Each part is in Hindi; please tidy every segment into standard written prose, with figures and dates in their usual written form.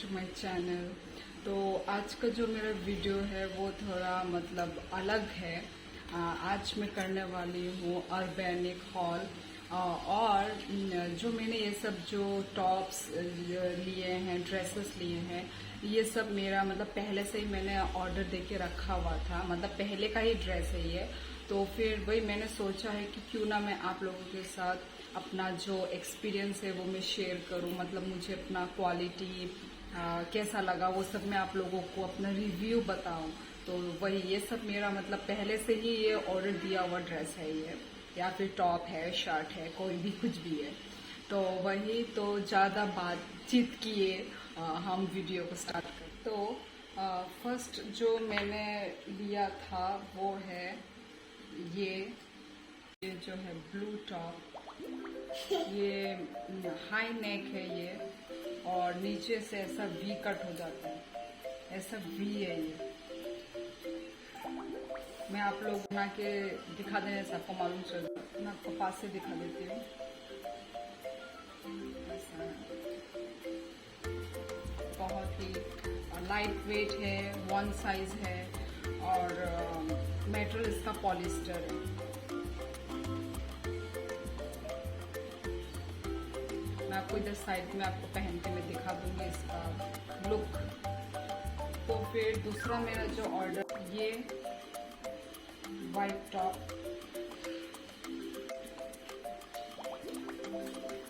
To my channel. तो आज का जो मेरा वीडियो है वो थोड़ा मतलब अलग है। आज मैं करने वाली हूँ ऑर्गेनिक हॉल। और जो मैंने ये सब जो टॉप्स लिए हैं, ड्रेसेस लिए हैं, ये सब मेरा मतलब पहले से ही मैंने ऑर्डर देके रखा हुआ था, मतलब पहले का ही ड्रेस है ये। तो फिर वही मैंने सोचा है कि क्यों ना मैं आप लोगों के साथ अपना जो एक्सपीरियंस है वो मैं शेयर करूं, मतलब मुझे अपना क्वालिटी कैसा लगा वो सब मैं आप लोगों को अपना रिव्यू बताऊं। तो वही ये सब मेरा मतलब पहले से ही ये ऑर्डर दिया हुआ ड्रेस है ये, या फिर टॉप है, शर्ट है, कोई भी कुछ भी है। तो वही तो ज़्यादा बातचीत किए हम वीडियो को स्टार्ट कर। तो फर्स्ट जो मैंने लिया था वो है ये जो है ब्लू टॉप। ये हाई नेक है ये, और नीचे से ऐसा वी कट हो जाता है, ऐसा वी है ये। मैं आप लोग बना के दिखा देने से आपको मालूम चल जाए, मैं आपको पास से दिखा देती हूँ। बहुत ही लाइट वेट है, वन साइज है, और मटेरियल इसका पॉलिस्टर है। मैं आपको इधर साइड में आपको पहन के मैं दिखा दूंगी इसका लुक। तो फिर दूसरा मेरा जो ऑर्डर, ये वाइट टॉप,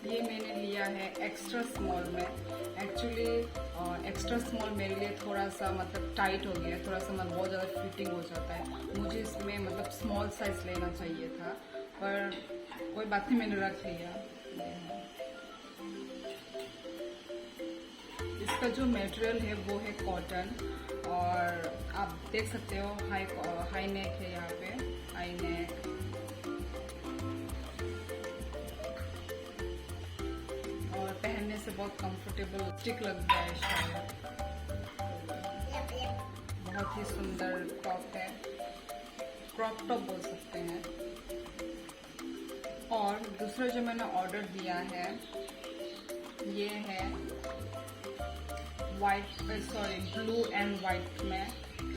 ये मैंने लिया है एक्स्ट्रा स्मॉल में। एक्चुअली एक्स्ट्रा स्मॉल मेरे लिए थोड़ा सा मतलब टाइट हो गया है, थोड़ा सा मतलब बहुत ज़्यादा फिटिंग हो जाता है। मुझे इसमें मतलब स्मॉल साइज लेना चाहिए था, पर कोई बात नहीं, मैंने रख लिया। इसका जो मटेरियल है वो है कॉटन, और आप देख सकते हो हाई नेक है, यहाँ पे हाई नेक। और पहनने से बहुत कंफर्टेबल स्टिक लग गया है शायद। बहुत ही सुंदर टॉप है, क्रॉप टॉप बोल सकते हैं। और दूसरा जो मैंने ऑर्डर दिया है ये है ब्लू एंड वाइट में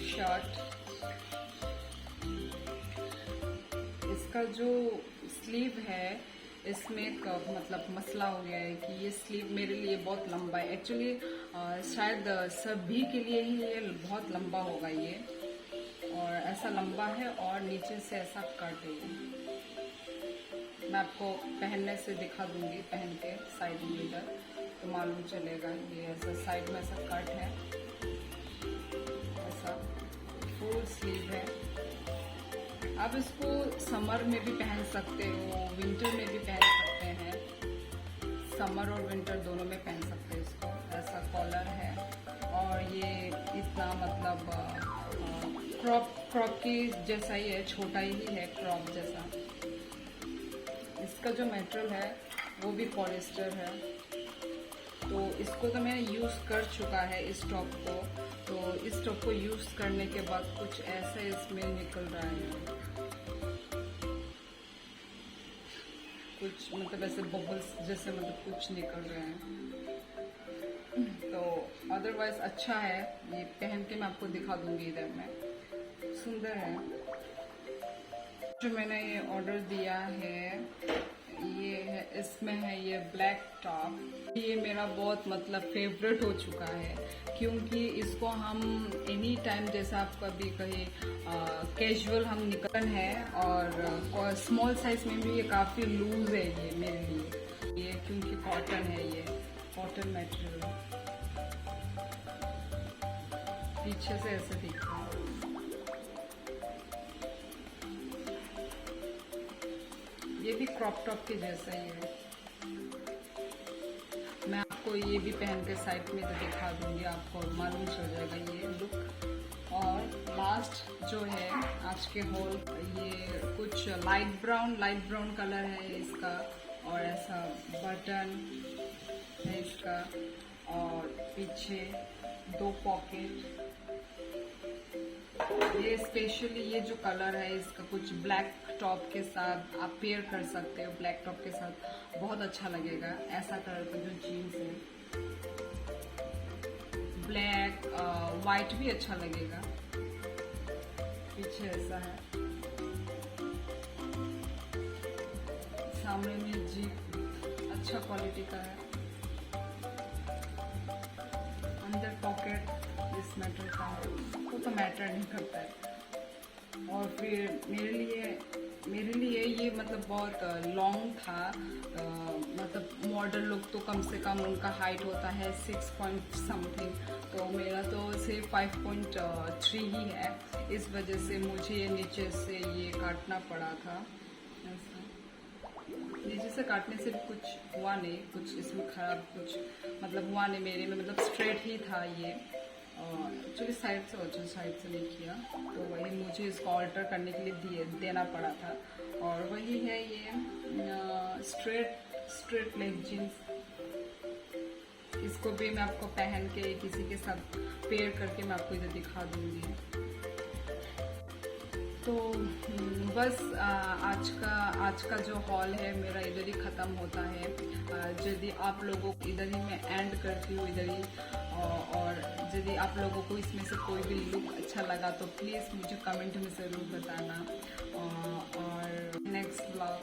शर्ट। इसका जो स्लीव है इसमें मतलब मसला हो गया है कि ये स्लीव मेरे लिए बहुत लंबा है। एक्चुअली शायद सभी के लिए ही ये बहुत लंबा होगा ये, और ऐसा लंबा है और नीचे से ऐसा कट है। मैं आपको पहनने से दिखा दूंगी, पहन के साइड में इधर तो मालूम चलेगा। ये ऐसा साइड में ऐसा कट है, ऐसा फुल स्लीव है। आप इसको समर में भी पहन सकते हो, विंटर में भी पहन सकते हैं, समर और विंटर दोनों में पहन सकते हैं इसको। ऐसा कॉलर है, और ये इतना मतलब क्रॉप की जैसा ही है, छोटा ही है क्रॉप जैसा। इसका जो मटेरियल है वो भी पॉलिस्टर है। तो इसको तो मैंने यूज़ कर चुका है इस टॉप को। तो इस टॉप को यूज़ करने के बाद कुछ ऐसा इसमें निकल रहा है, कुछ मतलब ऐसे बबल्स जैसे मतलब कुछ निकल रहे हैं। तो अदरवाइज अच्छा है, ये पहन के मैं आपको दिखा दूंगी इधर में, सुंदर है। जो मैंने ये ऑर्डर दिया है ये है, इसमें है ये ब्लैक टॉप। ये मेरा बहुत मतलब फेवरेट हो चुका है, क्योंकि इसको हम एनी टाइम जैसा आप कभी कहीं कैजुअल हम निकल है, और स्मॉल साइज में भी ये काफ़ी लूज है ये मेरे लिए, ये क्योंकि कॉटन है, ये कॉटन मटेरियल। पीछे से ऐसे दिखता है। ये भी क्रॉप टॉप के जैसा ही है। मैं आपको ये भी पहन के साइड में तो दिखा दूंगी, आपको मालूम चल जाएगा ये लुक। और लास्ट जो है आज के होल, ये कुछ लाइट ब्राउन कलर है इसका, और ऐसा बटन है इसका, और पीछे 2 पॉकेट। ये स्पेशली ये जो कलर है इसका कुछ ब्लैक टॉप के साथ आप पेयर कर सकते हो, ब्लैक टॉप के साथ बहुत अच्छा लगेगा। ऐसा कलर का जो जीन्स है ब्लैक वाइट भी अच्छा लगेगा। पीछे ऐसा है, सामने में जीप अच्छा क्वालिटी का है, अंदर पॉकेट इस मेटल का है, वो तो मैटर नहीं करता है। और फिर मेरे लिए ये मतलब बहुत लॉन्ग था, मतलब मॉडल लोग तो कम से कम उनका हाइट होता है 6 पॉइंट समथिंग, तो मेरा तो सिर्फ 5.3 ही है। इस वजह से मुझे नीचे से ये काटना पड़ा था। ऐसा नीचे से काटने से कुछ हुआ नहीं, कुछ इसमें खराब कुछ मतलब हुआ नहीं मेरे में, मतलब स्ट्रेट ही था ये। एक्चुअली साइड से नहीं किया, तो वही मुझे इसको ऑल्टर करने के लिए देना पड़ा था। और वही है ये स्ट्रेट लेग जीन्स। इसको भी मैं आपको पहन के किसी के साथ पेयर करके मैं आपको इधर दिखा दूंगी। तो बस आज का जो हॉल है मेरा इधर ही ख़त्म होता है। यदि आप लोगों को इधर ही मैं एंड करती हूँ इधर ही, और यदि आप लोगों को इसमें से कोई भी लुक अच्छा लगा तो प्लीज़ मुझे कमेंट में ज़रूर बताना। और नेक्स्ट ब्लॉग